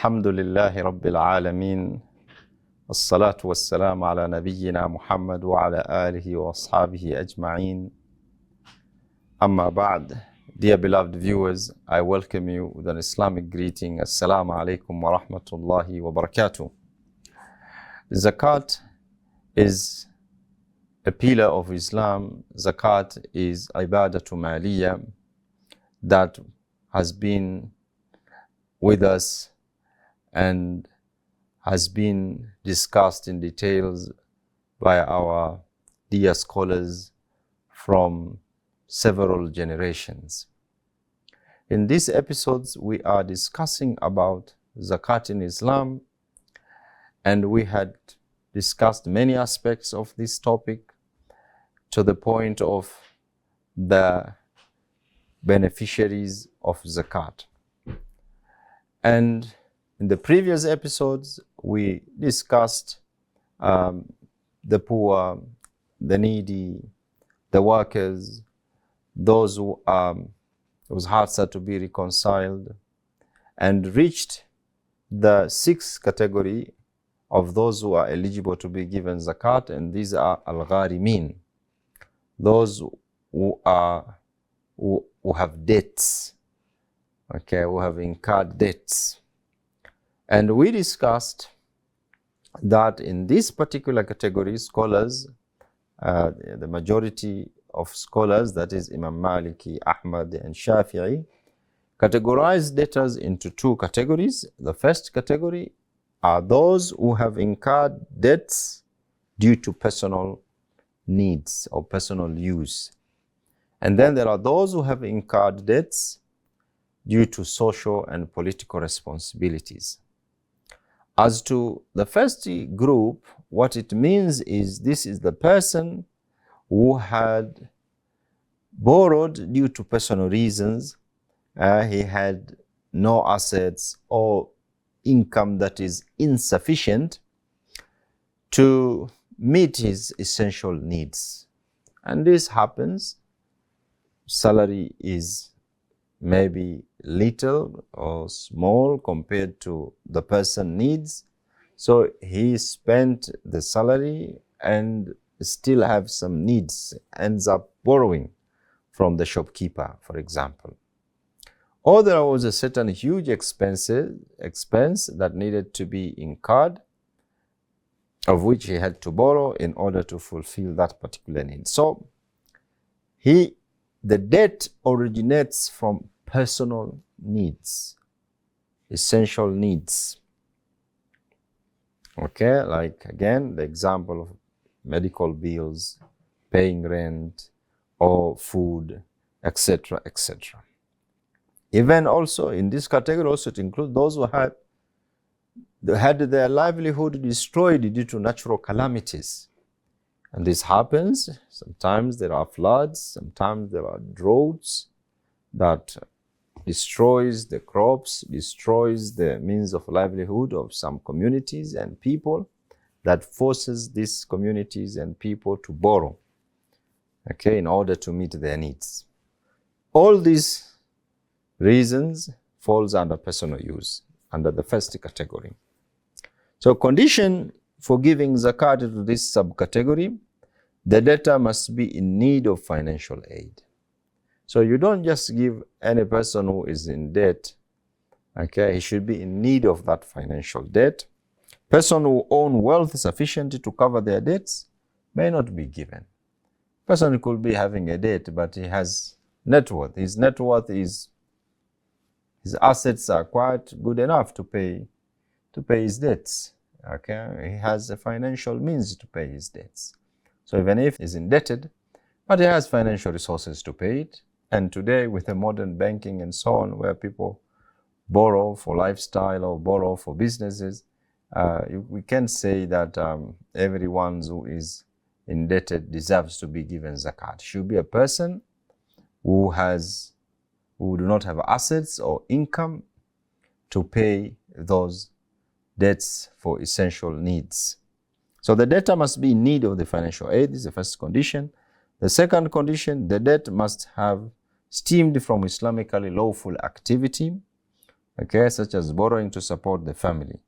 الحمد لله رب العالمين والصلاة والسلام على نبينا محمد وعلى آله وأصحابه أجمعين. Amma ba'd. Dear beloved viewers, I welcome you with an Islamic greeting. Assalamu alaikum wa rahmatullahi wa barakatuh. Zakat is a pillar of Islam. Zakat is ibadatu maliyah that has been with us and has been discussed in details by our dear scholars from several generations. In these episodes, we are discussing about Zakat in Islam, and we had discussed many aspects of this topic to the point of the beneficiaries of Zakat. And in the previous episodes, we discussed the poor, the needy, the workers, those whose hearts are to be reconciled, and reached the sixth category of those who are eligible to be given zakat, and these are al-gharimin, those who have debts, who have incurred debts. And we discussed that in this particular category, scholars, the majority of scholars, that is Imam Maliki, Ahmad, and Shafi'i, categorized debtors into two categories. The first category are those who have incurred debts due to personal needs or personal use. And then there are those who have incurred debts due to social and political responsibilities. As to the first group, what it means is this is the person who had borrowed due to personal reasons. He had no assets or income that is insufficient to meet his essential needs. And this happens. Salary is maybe little or small compared to the person needs. So he spent the salary and still have some needs, ends up borrowing from the shopkeeper, for example. Or there was a certain huge expense that needed to be incurred, of which he had to borrow in order to fulfill that particular need. So the debt originates from personal needs, essential needs. Like again, the example of medical bills, paying rent, or food, etc., etc. Even also in this category, also it includes those who had their livelihood destroyed due to natural calamities. And this happens. Sometimes there are floods, sometimes there are droughts that destroys the crops, destroys the means of livelihood of some communities and people, that forces these communities and people to borrow, in order to meet their needs. All these reasons falls under personal use, under the first category. So condition for giving zakat to this subcategory, the debtor must be in need of financial aid. So you don't just give any person who is in debt, he should be in need of that financial debt. Person who own wealth sufficient to cover their debts may not be given. Person could be having a debt, but he has net worth. His net worth is, his assets are quite good enough to pay his debts. He has the financial means to pay his debts. So even if he's indebted, but he has financial resources to pay it. And today, with the modern banking and so on, where people borrow for lifestyle or borrow for businesses, we can say that everyone who is indebted deserves to be given zakat. Should be a person who do not have assets or income to pay those debts for essential needs. So the debtor must be in need of the financial aid. This is the first condition. The second condition, the debt must have stemmed from Islamically lawful activity okay, such as borrowing to support the family,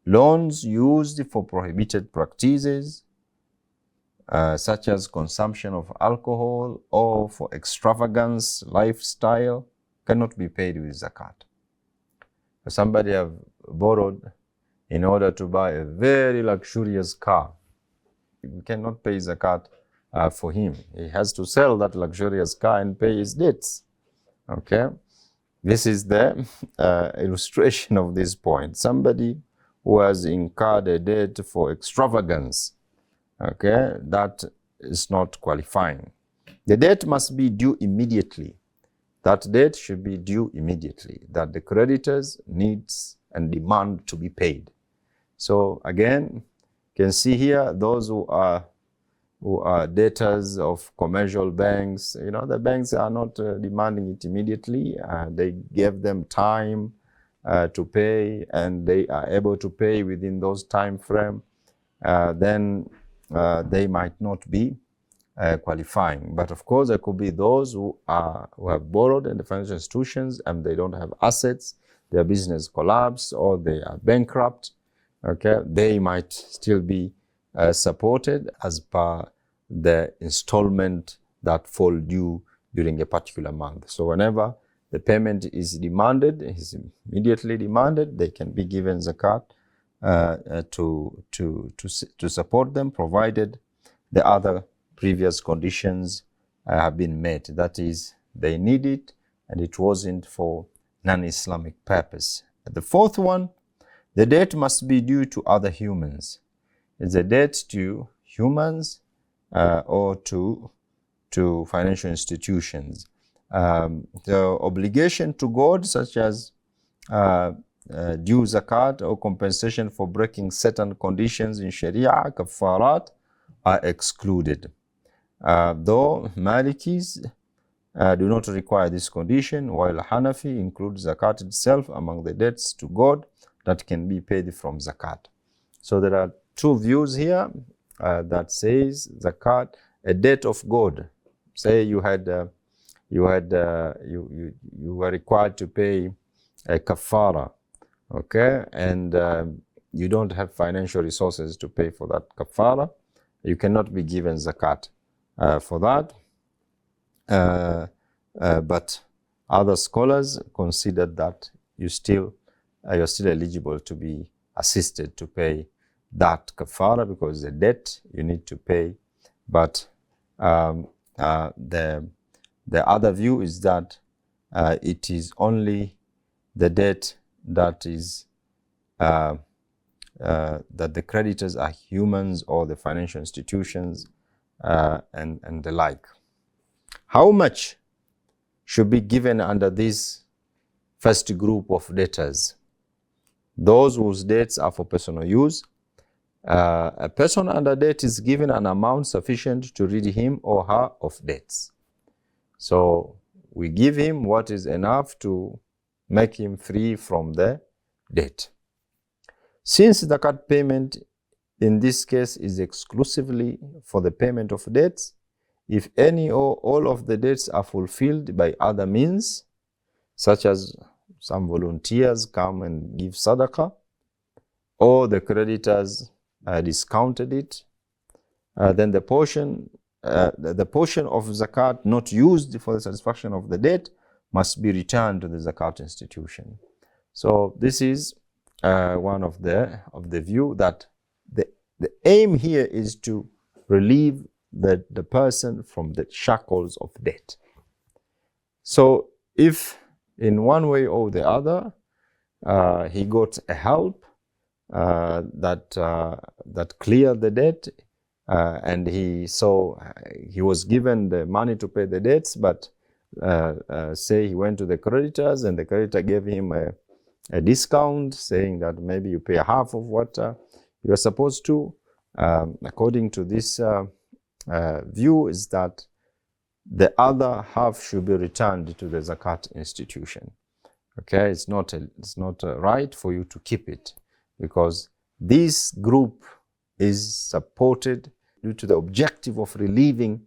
loans used for prohibited practices, such as consumption of alcohol or for extravagance lifestyle, cannot be paid with zakat. Somebody have borrowed in order to buy a very luxurious car. You cannot pay zakat for him. He has to sell that luxurious car and pay his debts. Okay, this is the illustration of this point. Somebody who has incurred a debt for extravagance, okay, that is not qualifying. The debt must be due immediately. That debt should be due immediately, that the creditors needs and demand to be paid. So again, you can see here those who are debtors of commercial banks. You know, the banks are not demanding it immediately. They gave them time to pay, and they are able to pay within those time frame. Then they might not be qualifying. But of course, there could be those who have borrowed in the financial institutions and they don't have assets, their business collapsed or they are bankrupt. Okay, they might still be supported as per the installment that fall due during a particular month. So whenever the payment is demanded, is immediately demanded, they can be given zakat to support them, provided the other previous conditions have been met. That is, they need it and it wasn't for non-Islamic purpose. The fourth one, the debt must be due to other humans. It's a debt to humans or to financial institutions. The obligation to God, such as due zakat or compensation for breaking certain conditions in Sharia, kafarat, are excluded. Though Malikis do not require this condition, while Hanafi includes zakat itself among the debts to God that can be paid from zakat. So there are two views here that says zakat, a debt of God. Say you were required to pay a kafara, okay, and you don't have financial resources to pay for that kafara. You cannot be given zakat for that. But other scholars consider that you're still eligible to be assisted to pay that kafara because the debt you need to pay. But the other view is that it is only the debt that is that the creditors are humans or the financial institutions and the like. How much should be given under this first group of debtors? Those whose debts are for personal use. A person under debt is given an amount sufficient to rid him or her of debts. So we give him what is enough to make him free from the debt. Since the zakat payment in this case is exclusively for the payment of debts, if any or all of the debts are fulfilled by other means, such as some volunteers come and give sadaqah, or the creditors discounted it, then the portion of zakat not used for the satisfaction of the debt must be returned to the zakat institution. So this is one of the view that the aim here is to relieve the person from the shackles of debt. So if in one way or the other he got a help that cleared the debt, and he was given the money to pay the debts, but say he went to the creditors and the creditor gave him a discount, saying that maybe you pay half of what you are supposed to. According to this view, is that the other half should be returned to the zakat institution. Okay, it's not right for you to keep it, because this group is supported due to the objective of relieving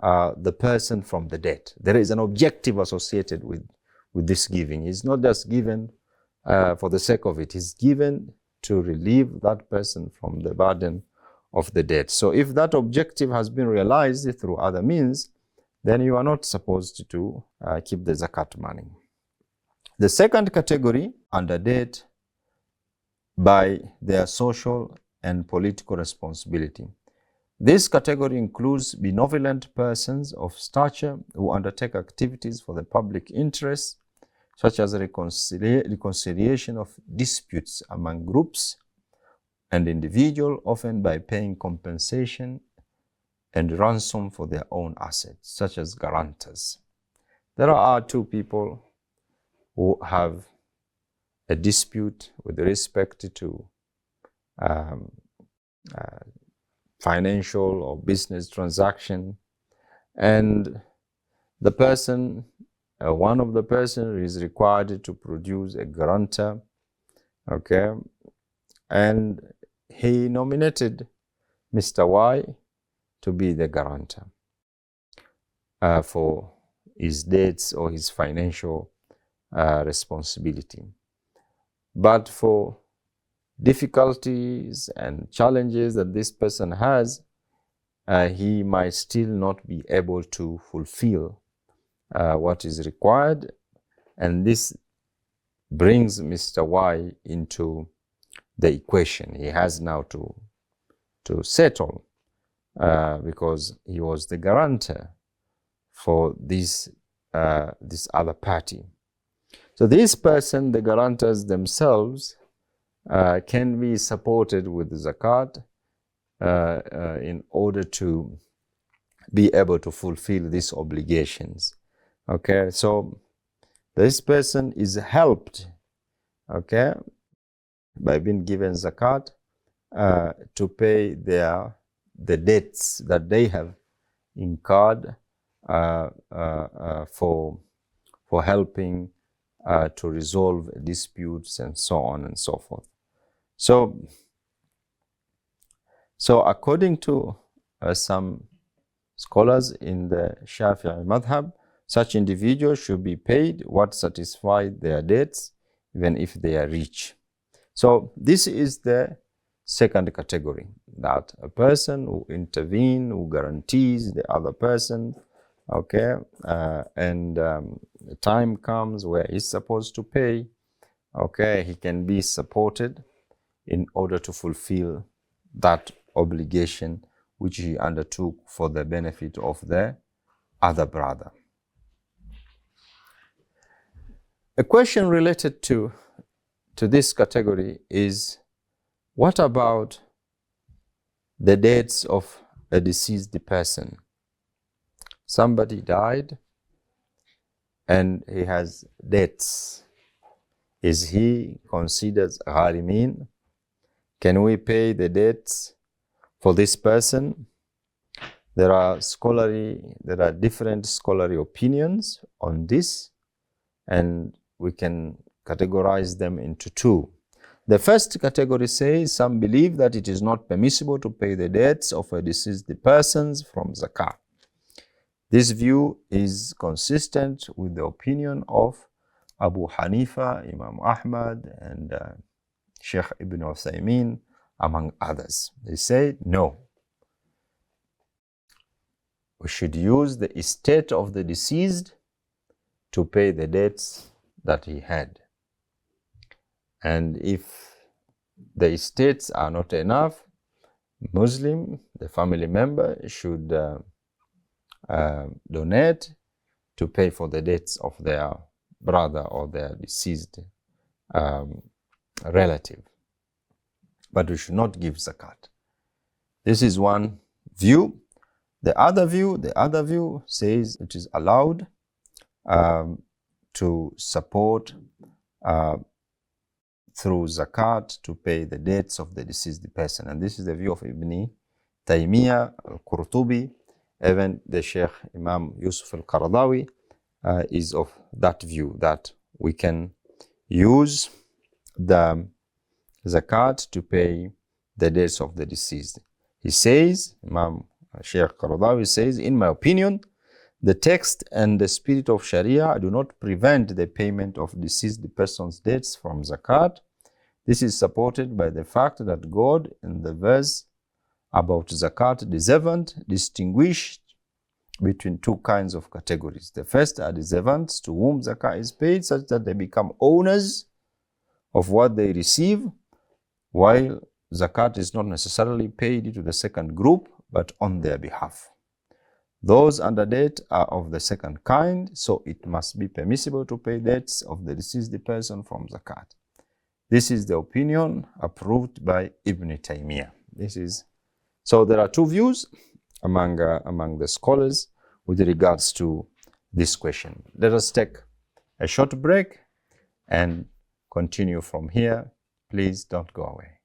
the person from the debt. There is an objective associated with this giving. It's not just given for the sake of it, is given to relieve that person from the burden of the debt. So if that objective has been realized through other means, then you are not supposed to keep the zakat money. The second category under debt by their social and political responsibility. This category includes benevolent persons of stature who undertake activities for the public interest, such as reconciliation of disputes among groups and individuals, often by paying compensation and ransom for their own assets, such as guarantors. There are two people who have a dispute with respect to financial or business transaction, and the person, one of the person is required to produce a guarantor, okay, and he nominated Mr. Y to be the guarantor for his debts or his financial responsibility. But for difficulties and challenges that this person has, he might still not be able to fulfill what is required, and this brings Mr. Y into the equation. He has now to settle because he was the guarantor for this other party. So this person, the guarantors themselves, can be supported with zakat in order to be able to fulfill these obligations. Okay, so this person is helped, okay, by being given zakat to pay the debts that they have incurred for helping to resolve disputes and so on and so forth. So according to some scholars in the Shafi'i madhab, such individuals should be paid what satisfies their debts, even if they are rich. So this is the second category, that a person who intervenes, who guarantees the other person, okay, and the time comes where he's supposed to pay, okay, he can be supported in order to fulfill that obligation which he undertook for the benefit of the other brother. A question related to this category is, what about the debts of a deceased person? Somebody died and he has debts. Is he considered gharimin? Can we pay the debts for this person? There are different scholarly opinions on this, and we can categorize them into two. The first category says some believe that it is not permissible to pay the debts of a deceased persons from zakat. This view is consistent with the opinion of Abu Hanifa, Imam Ahmad, and Sheikh Ibn Uthaymeen, among others. They say, no, we should use the estate of the deceased to pay the debts that he had. And if the estates are not enough, Muslim, the family member, should donate to pay for the debts of their brother or their deceased relative. But we should not give zakat. This is one view. The other view says it is allowed to support through zakat to pay the debts of the deceased person. And this is the view of Ibn Taymiyyah, Al-Qurtubi, even the Sheikh Imam Yusuf Al-Qaradawi is of that view, that we can use the zakat to pay the debts of the deceased. He says, Imam Sheikh Qaradawi says, in my opinion, The text and the spirit of Sharia do not prevent the payment of deceased person's debts from zakat. This is supported by the fact that God, in the verse about zakat deservant, distinguished between two kinds of categories. The first are deservants to whom zakat is paid such that they become owners of what they receive, while zakat is not necessarily paid to the second group, but on their behalf. Those under debt are of the second kind, so it must be permissible to pay debts of the deceased person from zakat. This is the opinion approved by Ibn Taymiyyah. So there are two views among the scholars with regards to this question. Let us take a short break and continue from here. Please don't go away.